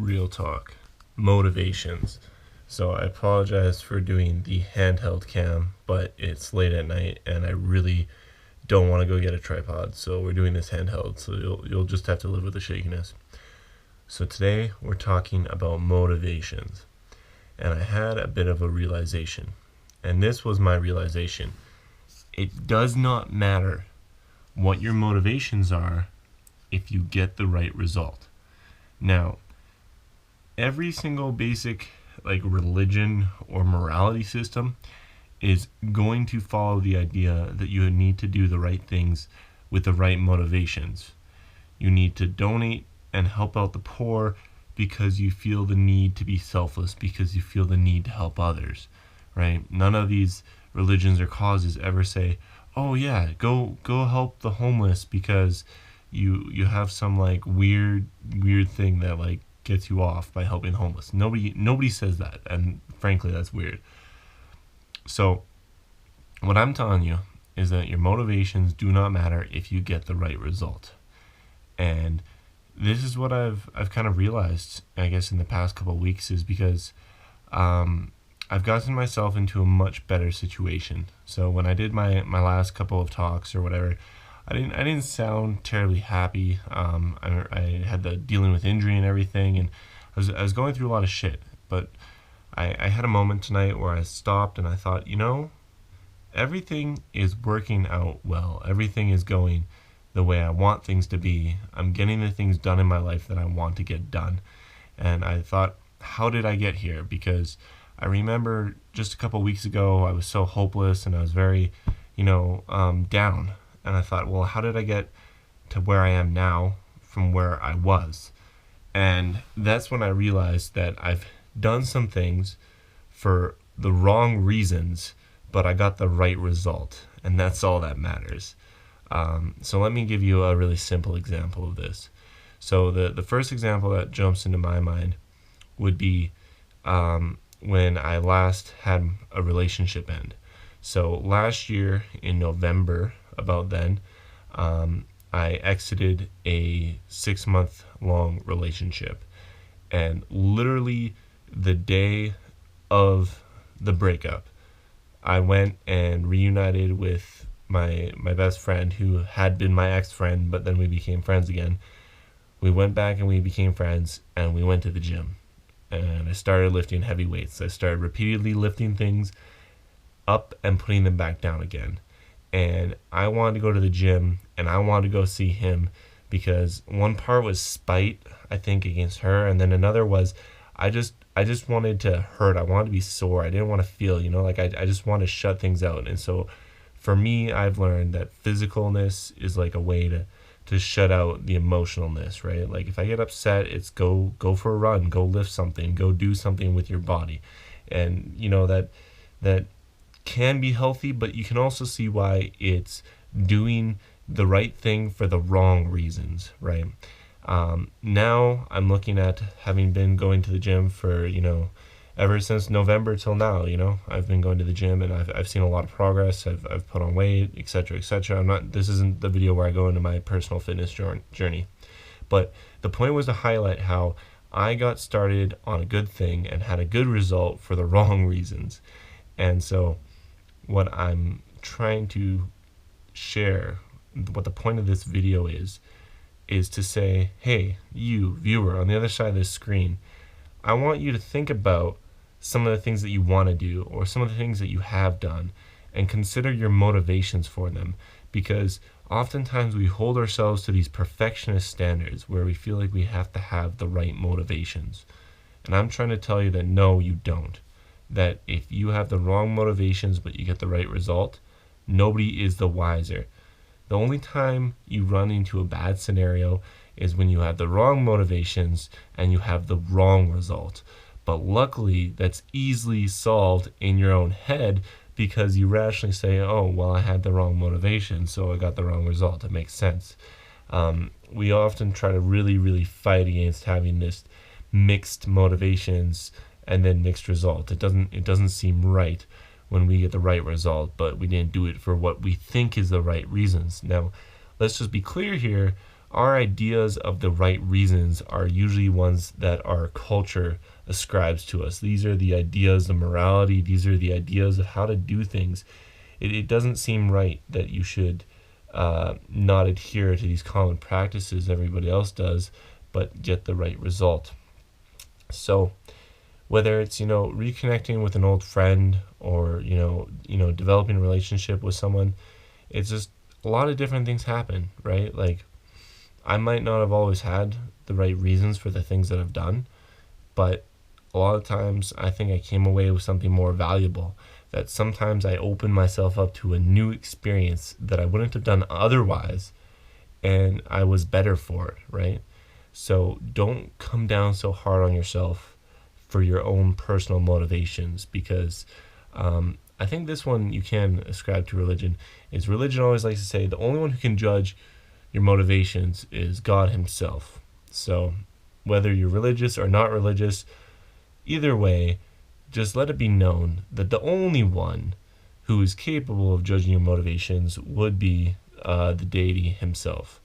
real talk, motivations. So I apologize for doing the handheld cam, but it's late at night and I really don't want to go get a tripod, so we're doing this handheld, so you'll just have to live with the shakiness. So today we're talking about motivations, and I had a bit of a realization, and this was my realization. It does not matter what your motivations are if you get the right result. Now, every single basic religion or morality system is going to follow the idea that you need to do the right things with the right motivations. You need to donate and help out the poor because you feel the need to be selfless, because you feel the need to help others, right? None of these religions or causes ever say, oh yeah, go help the homeless because you have some weird thing that gets you off by helping the homeless. Nobody says that, and frankly that's weird. So what I'm telling you is that your motivations do not matter if you get the right result. And this is what I've kind of realized, I guess, in the past couple of weeks, is because I've gotten myself into a much better situation. So when I did my last couple of talks or whatever, I didn't sound terribly happy. I had the dealing with injury and everything, and I was going through a lot of shit. But I had a moment tonight where I stopped and I thought, everything is working out well. Everything is going the way I want things to be. I'm getting the things done in my life that I want to get done. And I thought, how did I get here? Because I remember just a couple weeks ago, I was so hopeless and I was very, down. And I thought, well, how did I get to where I am now from where I was? And that's when I realized that I've done some things for the wrong reasons, but I got the right result. And that's all that matters. So let me give you a really simple example of this. So the first example that jumps into my mind would be when I last had a relationship end. So last year in November, about then, I exited a 6-month long relationship, and literally the day of the breakup, I went and reunited with my best friend who had been my ex-friend, but then we became friends again. We went back and we became friends, and we went to the gym, and I started lifting heavy weights. I started repeatedly lifting things up and putting them back down again. And I wanted to go to the gym, and I wanted to go see him because one part was spite, I think, against her, and then another was I just wanted to hurt. I wanted to be sore. I didn't want to feel, I just wanted to shut things out. And so for me, I've learned that physicalness is like a way to shut out the emotionalness, right? Like if I get upset, it's go for a run, go lift something, go do something with your body. And that can be healthy, but you can also see why it's doing the right thing for the wrong reasons, right? Now I'm looking at having been going to the gym for, ever since November till now, I've been going to the gym and I've seen a lot of progress. I've put on weight, etc., etc. This isn't the video where I go into my personal fitness journey, but the point was to highlight how I got started on a good thing and had a good result for the wrong reasons. And so what I'm trying to share, what the point of this video is to say, hey, you viewer on the other side of this screen, I want you to think about some of the things that you want to do or some of the things that you have done and consider your motivations for them, because oftentimes we hold ourselves to these perfectionist standards where we feel like we have to have the right motivations. And I'm trying to tell you that no, you don't. That if you have the wrong motivations but you get the right result, nobody is the wiser. The only time you run into a bad scenario is when you have the wrong motivations and you have the wrong result. But luckily, that's easily solved in your own head because you rationally say, oh, well, I had the wrong motivation, so I got the wrong result. It makes sense. We often try to really, really fight against having this mixed motivations and then mixed result. It doesn't seem right when we get the right result, but we didn't do it for what we think is the right reasons. Now, let's just be clear here. our ideas of the right reasons are usually ones that our culture ascribes to us. These are the ideas of morality. These are the ideas of how to do things. It doesn't seem right that you should not adhere to these common practices everybody else does, but get the right result. So whether it's, reconnecting with an old friend or, developing a relationship with someone, it's just a lot of different things happen, right? Like, I might not have always had the right reasons for the things that I've done, but a lot of times I think I came away with something more valuable, that sometimes I opened myself up to a new experience that I wouldn't have done otherwise, and I was better for it, right? So don't come down so hard on yourself for your own personal motivations, because I think this one you can ascribe to religion. Is religion always likes to say the only one who can judge your motivations is God himself. So whether you're religious or not religious, either way, just let it be known that the only one who is capable of judging your motivations would be the deity himself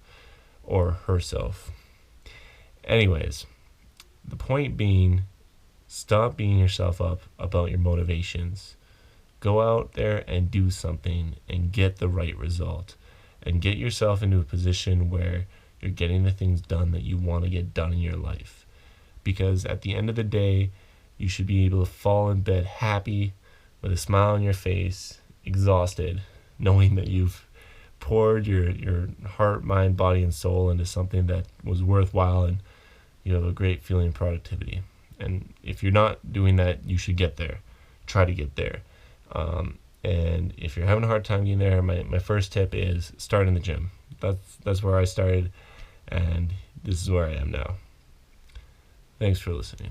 or herself. Anyways, the point being, stop beating yourself up about your motivations. Go out there and do something and get the right result, and get yourself into a position where you're getting the things done that you want to get done in your life. Because at the end of the day, you should be able to fall in bed happy, with a smile on your face, exhausted, knowing that you've poured your heart, mind, body, and soul into something that was worthwhile, and you have a great feeling of productivity. And if you're not doing that, you should get there. Try to get there. And if you're having a hard time getting there, my first tip is start in the gym. That's where I started, and this is where I am now. Thanks for listening.